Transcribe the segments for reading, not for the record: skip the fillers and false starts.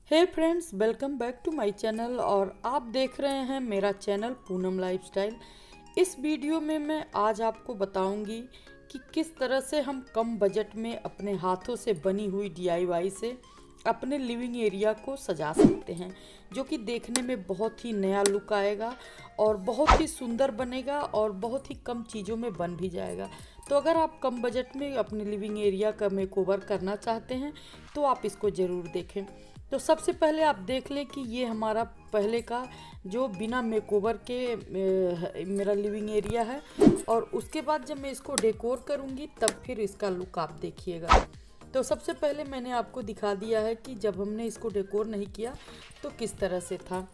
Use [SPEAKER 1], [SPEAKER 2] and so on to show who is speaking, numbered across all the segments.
[SPEAKER 1] Hey friends, welcome back to my channel और आप देख रहे हैं मेरा चैनल पूनम लाइफस्टाइल। इस वीडियो में मैं आज आपको बताऊंगी कि किस तरह से हम कम बजट में अपने हाथों से बनी हुई डीआईवाई से अपने लिविंग एरिया को सजा सकते हैं, जो कि देखने में बहुत ही नया लुक आएगा और बहुत ही सुंदर बनेगा और बहुत ही कम चीज़ों में बन भी जाएगा। तो अगर आप कम बजट में अपने लिविंग एरिया का मेकओवर करना चाहते हैं तो आप इसको ज़रूर देखें। तो सबसे पहले आप देख लें कि ये हमारा पहले का जो बिना मेकओवर के मेरा लिविंग एरिया है, और उसके बाद जब मैं इसको डेकोर करूँगी तब फिर इसका लुक आप देखिएगा। तो सबसे पहले मैंने आपको दिखा दिया है कि जब हमने इसको डेकोर नहीं किया तो किस तरह से था।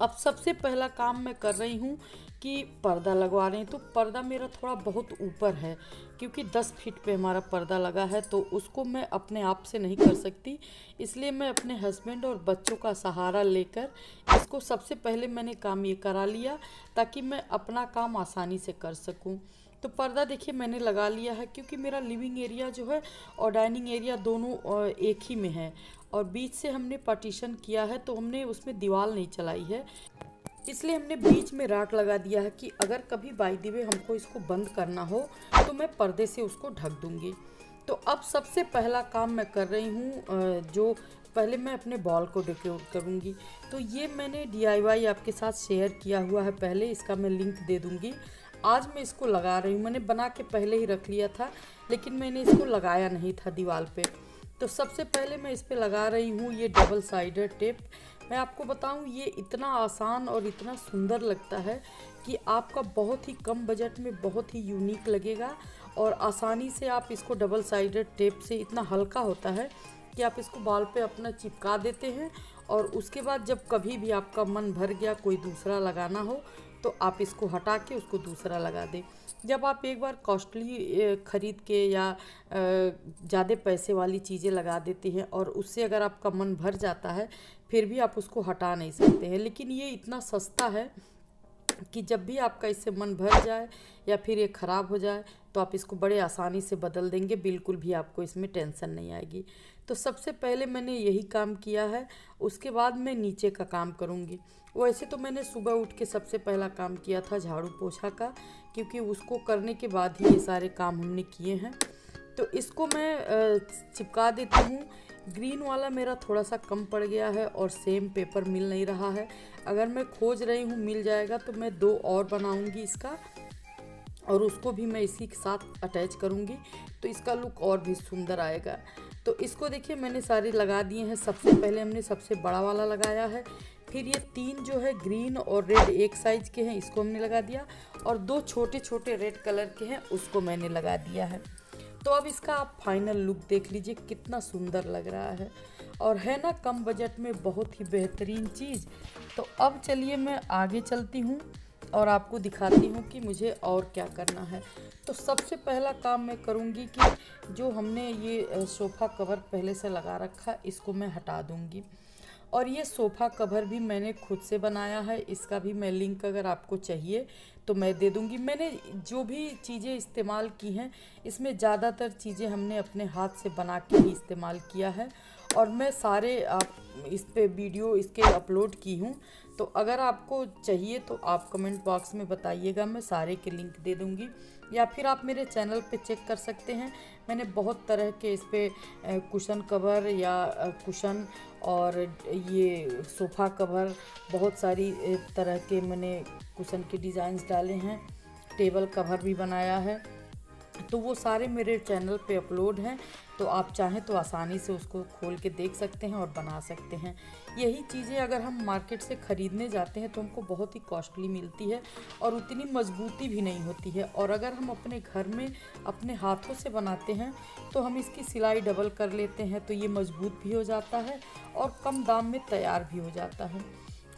[SPEAKER 1] अब सबसे पहला काम मैं कर रही हूँ कि पर्दा लगवा रहे हैं। तो पर्दा मेरा थोड़ा बहुत ऊपर है, क्योंकि 10 फीट पे हमारा पर्दा लगा है, तो उसको मैं अपने आप से नहीं कर सकती। इसलिए मैं अपने हस्बैंड और बच्चों का सहारा लेकर इसको सबसे पहले मैंने काम ये करा लिया, ताकि मैं अपना काम आसानी से कर सकूं। तो पर्दा देखिए मैंने लगा लिया है, क्योंकि मेरा लिविंग एरिया जो है और डाइनिंग एरिया दोनों एक ही में है, और बीच से हमने पार्टीशन किया है, तो हमने उसमें दीवार नहीं चलाई है। इसलिए हमने बीच में राट लगा दिया है कि अगर कभी बाय द वे हमको इसको बंद करना हो तो मैं पर्दे से उसको ढक दूंगी। तो अब सबसे पहला काम मैं कर रही हूँ, जो पहले मैं अपने बॉल को डेकोर करूँगी। तो ये मैंने डीआईवाई आपके साथ शेयर किया हुआ है पहले, इसका मैं लिंक दे दूँगी। आज मैं इसको लगा रही हूँ, मैंने बना के पहले ही रख लिया था, लेकिन मैंने इसको लगाया नहीं था दीवार पे। तो सबसे पहले मैं इस पे लगा रही हूँ ये डबल साइडेड टेप। मैं आपको बताऊँ ये इतना आसान और इतना सुंदर लगता है कि आपका बहुत ही कम बजट में बहुत ही यूनिक लगेगा, और आसानी से आप इसको डबल साइडेड टेप से, इतना हल्का होता है कि आप इसको बाल पे अपना चिपका देते हैं, और उसके बाद जब कभी भी आपका मन भर गया कोई दूसरा लगाना हो तो आप इसको हटा के उसको दूसरा लगा दें। जब आप एक बार कॉस्टली ख़रीद के या ज़्यादा पैसे वाली चीज़ें लगा देते हैं और उससे अगर आपका मन भर जाता है, फिर भी आप उसको हटा नहीं सकते हैं। लेकिन ये इतना सस्ता है कि जब भी आपका इससे मन भर जाए या फिर ये ख़राब हो जाए तो आप इसको बड़े आसानी से बदल देंगे, बिल्कुल भी आपको इसमें टेंशन नहीं आएगी। तो सबसे पहले मैंने यही काम किया है, उसके बाद मैं नीचे का काम करूँगी। वैसे तो मैंने सुबह उठ के सबसे पहला काम किया था झाड़ू पोछा का, क्योंकि उसको करने के बाद ही ये सारे काम हमने किए हैं। तो इसको मैं चिपका देती हूँ। ग्रीन वाला मेरा थोड़ा सा कम पड़ गया है और सेम पेपर मिल नहीं रहा है। अगर मैं खोज रही हूँ मिल जाएगा तो मैं 2 और बनाऊँगी इसका, और उसको भी मैं इसी के साथ अटैच करूँगी, तो इसका लुक और भी सुंदर आएगा। तो इसको देखिए मैंने सारे लगा दिए हैं। सबसे पहले हमने सबसे बड़ा वाला लगाया है, फिर ये 3 जो है ग्रीन और रेड एक साइज के हैं, इसको हमने लगा दिया, और 2 छोटे छोटे रेड कलर के हैं, उसको मैंने लगा दिया है। तो अब इसका आप फाइनल लुक देख लीजिए, कितना सुंदर लग रहा है, और है ना कम बजट में बहुत ही बेहतरीन चीज़। तो अब चलिए मैं आगे चलती हूँ और आपको दिखाती हूँ कि मुझे और क्या करना है। तो सबसे पहला काम मैं करूँगी कि जो हमने ये सोफ़ा कवर पहले से लगा रखा, इसको मैं हटा दूँगी। और ये सोफ़ा कवर भी मैंने खुद से बनाया है, इसका भी मैं लिंक अगर आपको चाहिए तो मैं दे दूँगी। मैंने जो भी चीज़ें इस्तेमाल की हैं, इसमें ज़्यादातर चीज़ें हमने अपने हाथ से बना के ही इस्तेमाल किया है, और मैं सारे आप इस पे वीडियो इसके अपलोड की हूँ। तो अगर आपको चाहिए तो आप कमेंट बॉक्स में बताइएगा, मैं सारे के लिंक दे दूँगी, या फिर आप मेरे चैनल पे चेक कर सकते हैं। मैंने बहुत तरह के इस पे कुशन कवर या कुशन और ये सोफ़ा कवर, बहुत सारी तरह के मैंने कुशन के डिज़ाइंस डाले हैं, टेबल कवर भी बनाया है। तो वो सारे मेरे चैनल पे अपलोड हैं, तो आप चाहें तो आसानी से उसको खोल के देख सकते हैं और बना सकते हैं। यही चीज़ें अगर हम मार्केट से ख़रीदने जाते हैं तो हमको बहुत ही कॉस्टली मिलती है और उतनी मजबूती भी नहीं होती है, और अगर हम अपने घर में अपने हाथों से बनाते हैं तो हम इसकी सिलाई डबल कर लेते हैं, तो ये मजबूत भी हो जाता है और कम दाम में तैयार भी हो जाता है।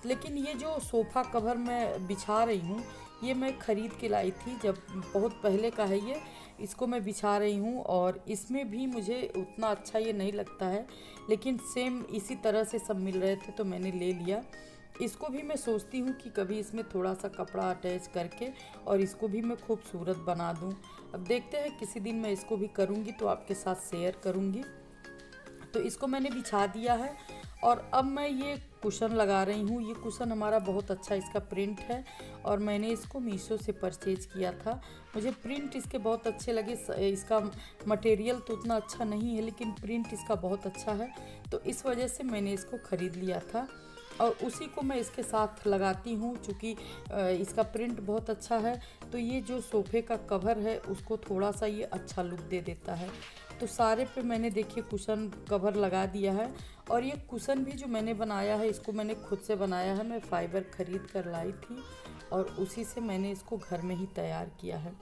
[SPEAKER 1] लेकिन ये जो सोफ़ा कवर मैं बिछा रही हूँ, ये मैं ख़रीद के लाई थी, जब बहुत पहले का है ये। इसको मैं बिछा रही हूँ और इसमें भी मुझे उतना अच्छा ये नहीं लगता है, लेकिन सेम इसी तरह से सब मिल रहे थे तो मैंने ले लिया। इसको भी मैं सोचती हूँ कि कभी इसमें थोड़ा सा कपड़ा अटैच करके और इसको भी मैं खूबसूरत बना दूँ। अब देखते हैं, किसी दिन मैं इसको भी करूँगी तो आपके साथ शेयर करूँगी। तो इसको मैंने बिछा दिया है और अब मैं ये कुशन लगा रही हूँ। ये कुशन हमारा बहुत अच्छा इसका प्रिंट है और मैंने इसको मीशो से परचेज किया था। मुझे प्रिंट इसके बहुत अच्छे लगे। इसका मटेरियल तो उतना अच्छा नहीं है लेकिन प्रिंट इसका बहुत अच्छा है, तो इस वजह से मैंने इसको ख़रीद लिया था और उसी को मैं इसके साथ लगाती हूँ। चूँकि इसका प्रिंट बहुत अच्छा है तो ये जो सोफ़े का कवर है उसको थोड़ा सा ये अच्छा लुक दे देता है। तो सारे पे मैंने देखिए कुशन कवर लगा दिया है। और ये कुशन भी जो मैंने बनाया है इसको मैंने खुद से बनाया है। मैं फाइबर ख़रीद कर लाई थी और उसी से मैंने इसको घर में ही तैयार किया है।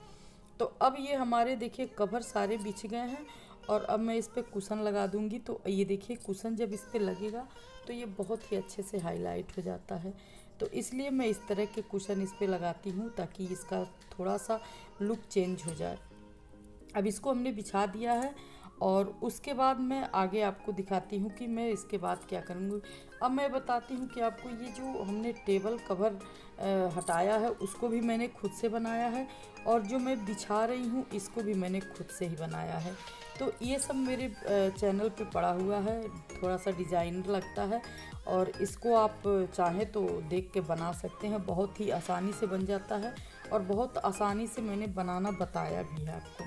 [SPEAKER 1] तो अब ये हमारे देखिए कवर सारे बिछ गए हैं और अब मैं इस पर कुशन लगा दूंगी। तो ये देखिए कुशन जब इस पर लगेगा तो ये बहुत ही अच्छे से हाईलाइट हो जाता है। तो इसलिए मैं इस तरह के कुशन इस पर लगाती हूँ ताकि इसका थोड़ा सा लुक चेंज हो जाए। अब इसको हमने बिछा दिया है और उसके बाद मैं आगे आपको दिखाती हूँ कि मैं इसके बाद क्या करूँगी। अब मैं बताती हूँ कि आपको ये जो हमने टेबल कवर हटाया है उसको भी मैंने खुद से बनाया है और जो मैं बिछा रही हूँ इसको भी मैंने खुद से ही बनाया है। तो ये सब मेरे चैनल पे पड़ा हुआ है, थोड़ा सा डिज़ाइनर लगता है और इसको आप चाहें तो देख के बना सकते हैं। बहुत ही आसानी से बन जाता है और बहुत आसानी से मैंने बनाना बताया भी है आपको।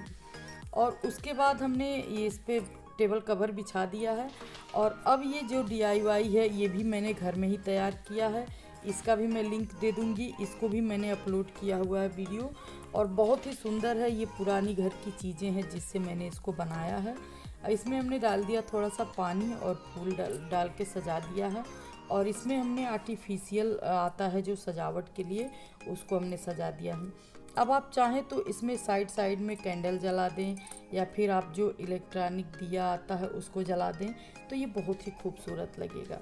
[SPEAKER 1] और उसके बाद हमने ये इस पर टेबल कवर बिछा दिया है और अब ये जो DIY है ये भी मैंने घर में ही तैयार किया है। इसका भी मैं लिंक दे दूँगी। इसको भी मैंने अपलोड किया हुआ है वीडियो और बहुत ही सुंदर है। ये पुरानी घर की चीज़ें हैं जिससे मैंने इसको बनाया है। इसमें हमने डाल दिया थोड़ा सा पानी और फूल डाल के सजा दिया है और इसमें हमने आर्टिफिशियल आता है जो सजावट के लिए, उसको हमने सजा दिया है। अब आप चाहें तो इसमें साइड साइड में कैंडल जला दें या फिर आप जो इलेक्ट्रॉनिक दिया आता है उसको जला दें तो ये बहुत ही खूबसूरत लगेगा।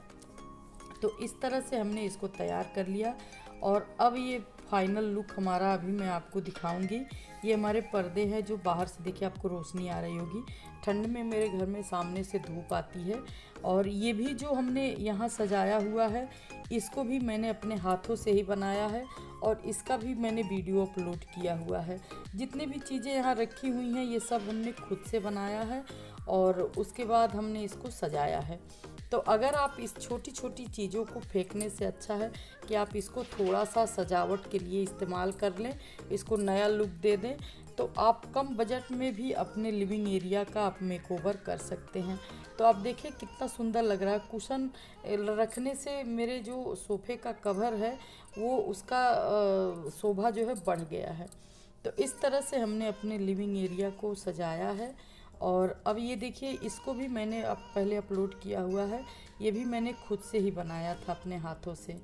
[SPEAKER 1] तो इस तरह से हमने इसको तैयार कर लिया और अब ये फाइनल लुक हमारा अभी मैं आपको दिखाऊंगी। ये हमारे पर्दे हैं जो बाहर से देखिए आपको रोशनी आ रही होगी। ठंड में मेरे घर में सामने से धूप आती है। और ये भी जो हमने यहाँ सजाया हुआ है इसको भी मैंने अपने हाथों से ही बनाया है और इसका भी मैंने वीडियो अपलोड किया हुआ है। जितने भी चीज़ें यहाँ रखी हुई हैं ये सब हमने खुद से बनाया है और उसके बाद हमने इसको सजाया है। तो अगर आप इस छोटी छोटी चीज़ों को फेंकने से अच्छा है कि आप इसको थोड़ा सा सजावट के लिए इस्तेमाल कर लें, इसको नया लुक दे दें, तो आप कम बजट में भी अपने लिविंग एरिया का आप मेकओवर कर सकते हैं। तो आप देखिए कितना सुंदर लग रहा है। कुशन रखने से मेरे जो सोफ़े का कवर है वो उसका शोभा जो है बढ़ गया है। तो इस तरह से हमने अपने लिविंग एरिया को सजाया है। और अब ये देखिए इसको भी मैंने अब पहले अपलोड किया हुआ है। ये भी मैंने खुद से ही बनाया था अपने हाथों से।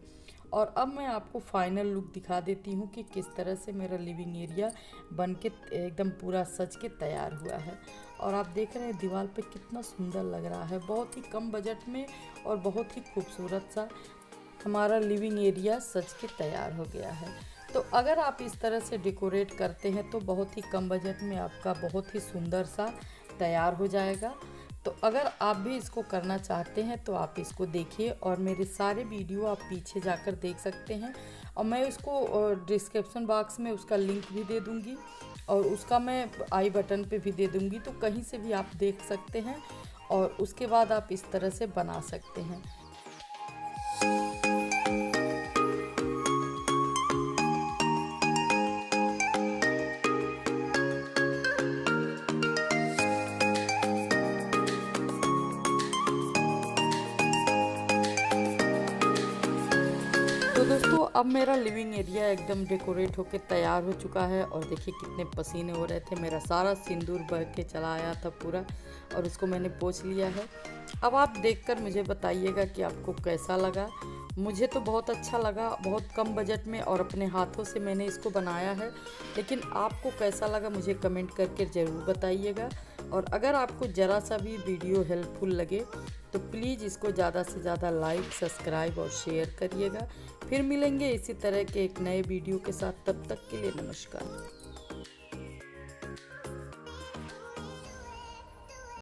[SPEAKER 1] और अब मैं आपको फाइनल लुक दिखा देती हूँ कि किस तरह से मेरा लिविंग एरिया बन के एकदम पूरा सज के तैयार हुआ है। और आप देख रहे हैं दीवार पे कितना सुंदर लग रहा है, बहुत ही कम बजट में और बहुत ही खूबसूरत सा हमारा लिविंग एरिया सज के तैयार हो गया है। तो अगर आप इस तरह से डेकोरेट करते हैं तो बहुत ही कम बजट में आपका बहुत ही सुंदर सा तैयार हो जाएगा। तो अगर आप भी इसको करना चाहते हैं तो आप इसको देखिए और मेरे सारे वीडियो आप पीछे जाकर देख सकते हैं और मैं उसको डिस्क्रिप्शन बॉक्स में उसका लिंक भी दे दूंगी और उसका मैं आई बटन पे भी दे दूंगी, तो कहीं से भी आप देख सकते हैं और उसके बाद आप इस तरह से बना सकते हैं। तो दोस्तों अब मेरा लिविंग एरिया एकदम डेकोरेट होके तैयार हो चुका है और देखिए कितने पसीने हो रहे थे। मेरा सारा सिंदूर बह के चला आया था पूरा और उसको मैंने पोंछ लिया है। अब आप देखकर मुझे बताइएगा कि आपको कैसा लगा। मुझे तो बहुत अच्छा लगा, बहुत कम बजट में और अपने हाथों से मैंने इसको बनाया है। लेकिन आपको कैसा लगा मुझे कमेंट करके ज़रूर बताइएगा। और अगर आपको ज़रा सा भी वीडियो हेल्पफुल लगे तो प्लीज़ इसको ज़्यादा से ज़्यादा लाइक, सब्सक्राइब और शेयर करिएगा। फिर मिलेंगे इसी तरह के एक नए वीडियो के साथ, तब तक के लिए नमस्कार।